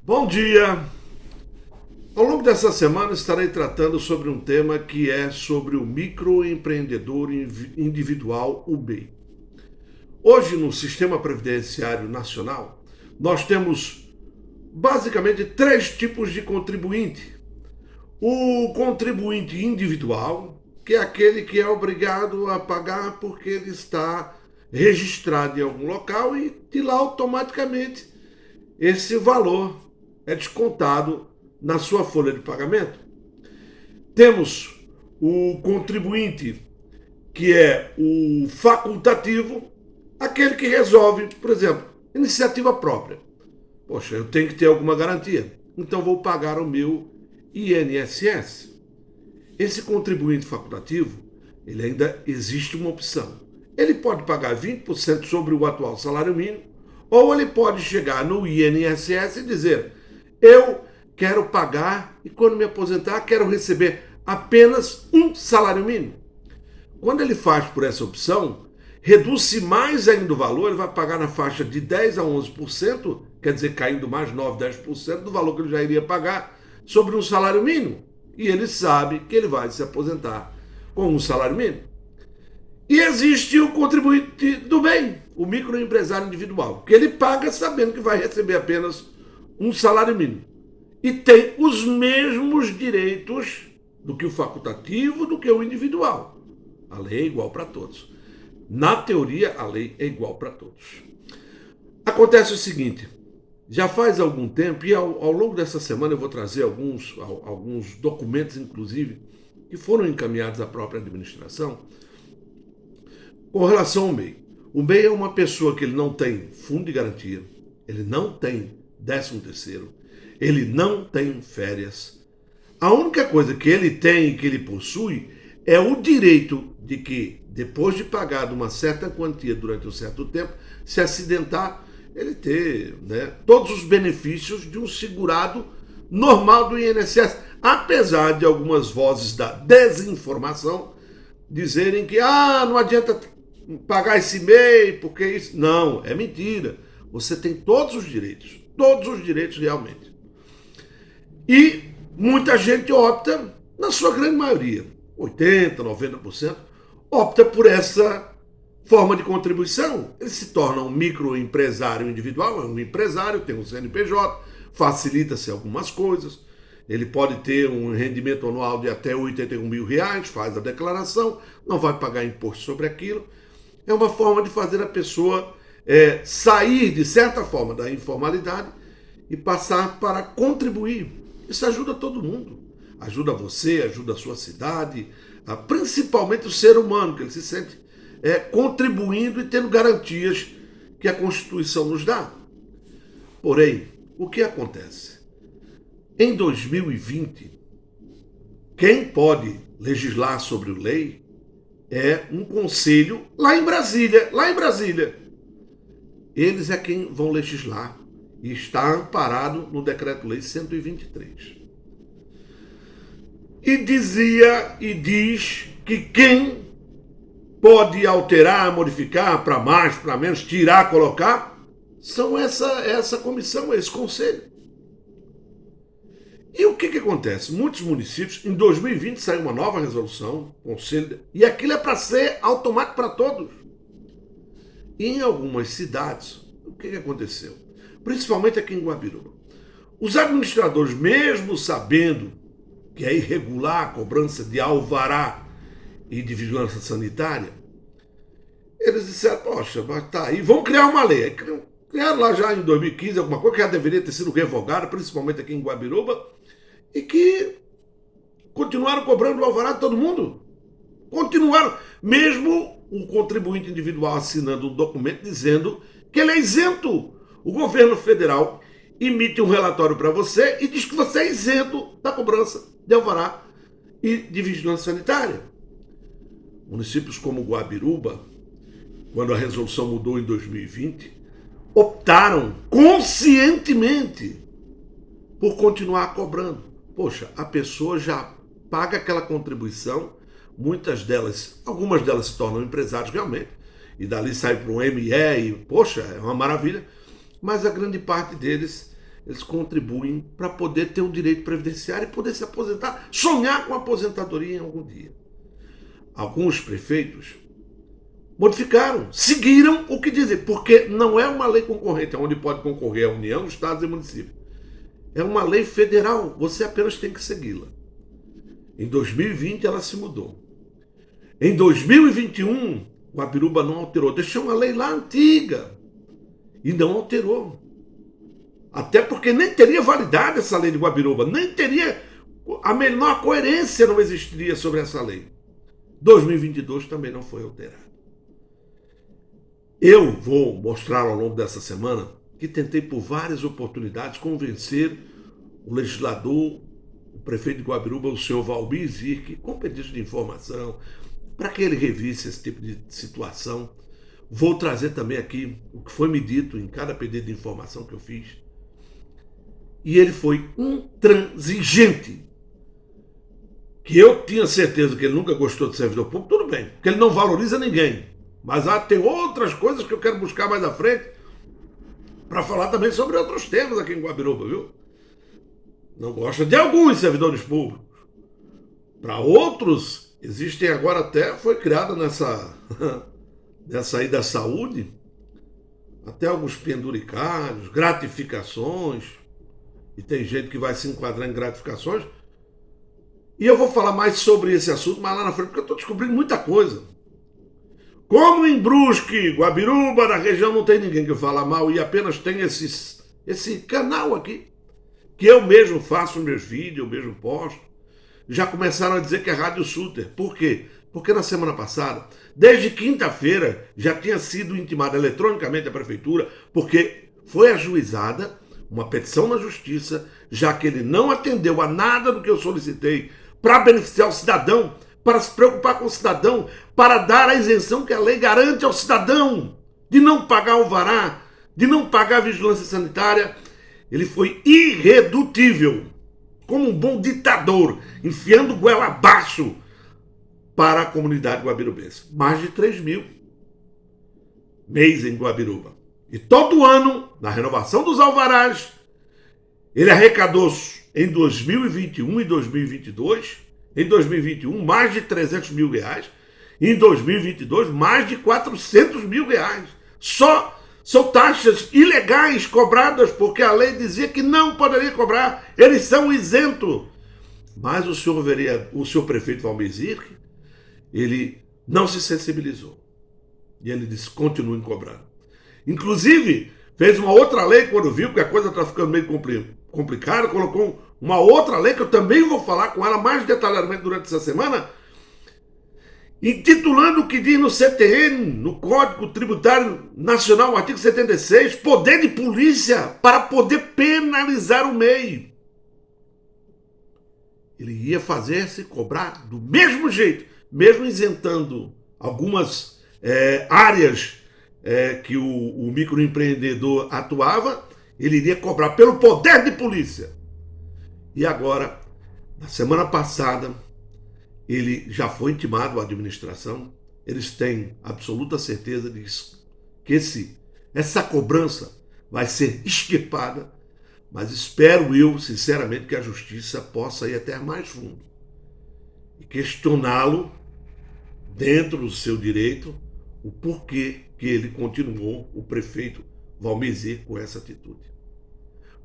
Bom dia! Ao longo dessa semana estarei tratando sobre um tema que é sobre o microempreendedor individual, o MEI. Hoje, no Sistema Previdenciário Nacional, nós temos basicamente três tipos de contribuinte. O contribuinte individual, que é aquele que é obrigado a pagar porque ele está registrado em algum local e de lá automaticamente esse valor é descontado na sua folha de pagamento. Temos o contribuinte, que é o facultativo, aquele que resolve, por exemplo, iniciativa própria. Poxa, eu tenho que ter alguma garantia, então vou pagar o meu INSS. Esse contribuinte facultativo, ele ainda existe uma opção. Ele pode pagar 20% sobre o atual salário mínimo, ou ele pode chegar no INSS e dizer: eu quero pagar e quando me aposentar quero receber apenas um salário mínimo. Quando ele faz por essa opção, reduz-se mais ainda o valor, ele vai pagar na faixa de 10 a 11%, quer dizer, caindo mais 9, 10% do valor que ele já iria pagar sobre um salário mínimo. E ele sabe que ele vai se aposentar com um salário mínimo. E existe o contribuinte do bem, o microempresário individual, que ele paga sabendo que vai receber apenas um salário mínimo. E tem os mesmos direitos do que o facultativo, do que o individual. A lei é igual para todos. Na teoria, a lei é igual para todos. Acontece o seguinte: já faz algum tempo, e ao longo dessa semana eu vou trazer alguns documentos, inclusive, que foram encaminhados à própria administração, com relação ao MEI. O MEI é uma pessoa que ele não tem fundo de garantia, ele não tem 13º, ele não tem férias. A única coisa que ele tem e que ele possui é o direito de que, depois de pagar uma certa quantia durante um certo tempo, se acidentar, ele ter, todos os benefícios de um segurado normal do INSS. Apesar de algumas vozes da desinformação dizerem que não adianta pagar esse MEI, porque isso... Não, é mentira. Você tem todos os direitos realmente. E muita gente opta, na sua grande maioria, 80%, 90%, opta por essa forma de contribuição. Ele se torna um microempresário individual, é um empresário, tem um CNPJ, facilita-se algumas coisas. Ele pode ter um rendimento anual de até R$81 mil, faz a declaração, não vai pagar imposto sobre aquilo. É uma forma de fazer a pessoa sair, de certa forma, da informalidade e passar para contribuir. Isso ajuda todo mundo. Ajuda você, ajuda a sua cidade, principalmente o ser humano, que ele se sente contribuindo e tendo garantias que a Constituição nos dá. Porém, o que acontece? Em 2020, quem pode legislar sobre a lei é um conselho lá em Brasília. Eles é quem vão legislar e está amparado no Decreto-Lei 123. E dizia e diz que quem pode alterar, modificar para mais, para menos, tirar, colocar, são essa comissão, esse conselho. E o que acontece? Muitos municípios, em 2020 saiu uma nova resolução, conselho, e aquilo é para ser automático para todos. E em algumas cidades, o que aconteceu? Principalmente aqui em Guabiruba. Os administradores, mesmo sabendo que é irregular a cobrança de alvará e de vigilância sanitária, eles disseram: poxa, mas tá aí, vamos criar uma lei. Criaram lá já em 2015 alguma coisa que já deveria ter sido revogada, principalmente aqui em Guabiruba, e que continuaram cobrando o alvará de todo mundo. Continuaram, mesmo o contribuinte individual assinando um documento dizendo que ele é isento. O governo federal emite um relatório para você e diz que você é isento da cobrança de alvará e de vigilância sanitária. Municípios como Guabiruba, quando a resolução mudou em 2020, optaram conscientemente por continuar cobrando. Poxa, a pessoa já paga aquela contribuição, algumas delas se tornam empresários realmente, e dali sai para um ME e, poxa, é uma maravilha, mas a grande parte deles eles contribuem para poder ter um direito previdenciário e poder se aposentar, sonhar com a aposentadoria em algum dia. Alguns prefeitos modificaram, seguiram o que dizem, porque não é uma lei concorrente, onde pode concorrer a União, Estados e municípios. É uma lei federal, você apenas tem que segui-la. Em 2020 ela se mudou. Em 2021, o Guabiruba não alterou, deixou uma lei lá antiga e não alterou. Até porque nem teria validade essa lei de Guabiruba, nem teria a menor coerência, não existiria sobre essa lei. 2022 também não foi alterado. Eu vou mostrar ao longo dessa semana que tentei por várias oportunidades convencer o legislador, o prefeito de Guabiruba, o senhor Valmir Zirk, com pedidos de informação, para que ele revisse esse tipo de situação. Vou trazer também aqui o que foi me dito em cada pedido de informação que eu fiz. E ele foi intransigente. Que eu tinha certeza que ele nunca gostou de servidor público, tudo bem, porque ele não valoriza ninguém. Mas tem outras coisas que eu quero buscar mais à frente para falar também sobre outros temas aqui em Guabiruba, viu? Não gosta de alguns servidores públicos. Para outros, existem agora até, foi criada nessa aí da saúde, até alguns penduricários, gratificações, e tem gente que vai se enquadrar em gratificações. E eu vou falar mais sobre esse assunto mais lá na frente, porque eu estou descobrindo muita coisa. Como em Brusque, Guabiruba, na região não tem ninguém que fala mal e apenas tem esse canal aqui, que eu mesmo faço meus vídeos, eu mesmo posto. Já começaram a dizer que é Rádio Suter. Por quê? Porque na semana passada, desde quinta-feira, já tinha sido intimada eletronicamente a prefeitura, porque foi ajuizada uma petição na justiça, já que ele não atendeu a nada do que eu solicitei para beneficiar o cidadão, para se preocupar com o cidadão, para dar a isenção que a lei garante ao cidadão, de não pagar alvará, de não pagar a vigilância sanitária. Ele foi irredutível, como um bom ditador, enfiando goela abaixo para a comunidade guabirubense. Mais de 3 mil mês em Guabiruba. E todo ano, na renovação dos alvarás, ele arrecadou em 2021 e 2022, em 2021 mais de 300 mil reais, em 2022 mais de 400 mil reais. São taxas ilegais cobradas porque a lei dizia que não poderia cobrar, eles são isentos. Mas o senhor prefeito Valmir Zirk, ele não se sensibilizou. E ele disse, continuem cobrando. Inclusive, fez uma outra lei quando viu que a coisa está ficando meio complicada, colocou uma outra lei que eu também vou falar com ela mais detalhadamente durante essa semana, intitulando o que diz no CTN, no Código Tributário Nacional, no artigo 76, poder de polícia para poder penalizar o MEI. Ele ia fazer-se cobrar do mesmo jeito, mesmo isentando algumas áreas que o microempreendedor atuava, ele iria cobrar pelo poder de polícia. E agora, na semana passada, ele já foi intimado à administração, eles têm absoluta certeza disso, que essa cobrança vai ser extirpada, mas espero eu, sinceramente, que a justiça possa ir até mais fundo e questioná-lo dentro do seu direito, o porquê que ele continuou, o prefeito Valmir Zirk, com essa atitude.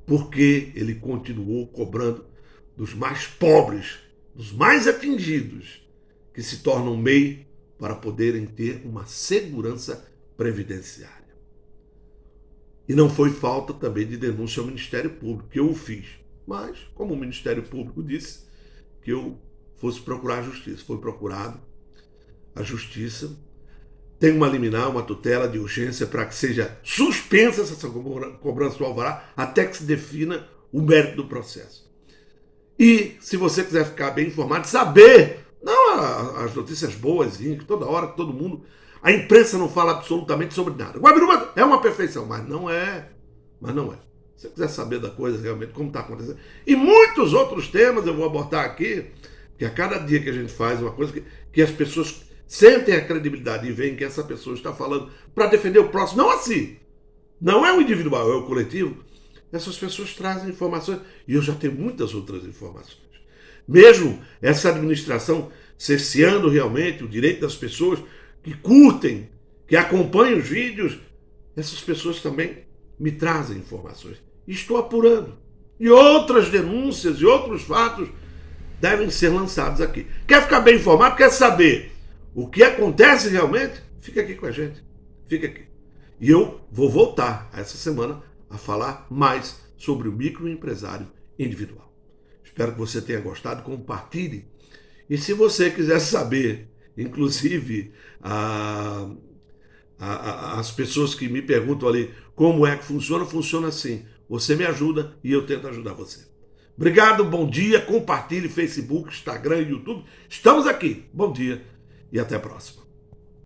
Porque ele continuou cobrando dos mais pobres, dos mais atingidos, que se tornam MEI para poderem ter uma segurança previdenciária. E não foi falta também de denúncia ao Ministério Público, que eu o fiz. Mas, como o Ministério Público disse que eu fosse procurar a justiça, foi procurado a justiça, tem uma liminar, uma tutela de urgência para que seja suspensa essa cobrança do alvará até que se defina o mérito do processo. E se você quiser ficar bem informado, saber, não as notícias boas, que toda hora, que todo mundo, a imprensa não fala absolutamente sobre nada. Guabiruba é uma perfeição, mas não é. Se você quiser saber da coisa realmente, como está acontecendo, e muitos outros temas eu vou abordar aqui, que a cada dia que a gente faz uma coisa que as pessoas sentem a credibilidade e veem que essa pessoa está falando para defender o próximo, não assim. Não é o individual, é o coletivo. essas pessoas trazem informações e eu já tenho muitas outras informações. Mesmo essa administração cerceando realmente o direito das pessoas que curtem, que acompanham os vídeos, essas pessoas também me trazem informações. Estou apurando. E outras denúncias e outros fatos devem ser lançados aqui. Quer ficar bem informado? Quer saber o que acontece realmente? Fica aqui com a gente. Fica aqui. E eu vou voltar essa semana a falar mais sobre o microempresário individual. Espero que você tenha gostado, compartilhe. E se você quiser saber, inclusive, as pessoas que me perguntam ali como é que funciona, funciona assim. Você me ajuda e eu tento ajudar você. Obrigado, bom dia, compartilhe Facebook, Instagram e YouTube. Estamos aqui. Bom dia e até a próxima.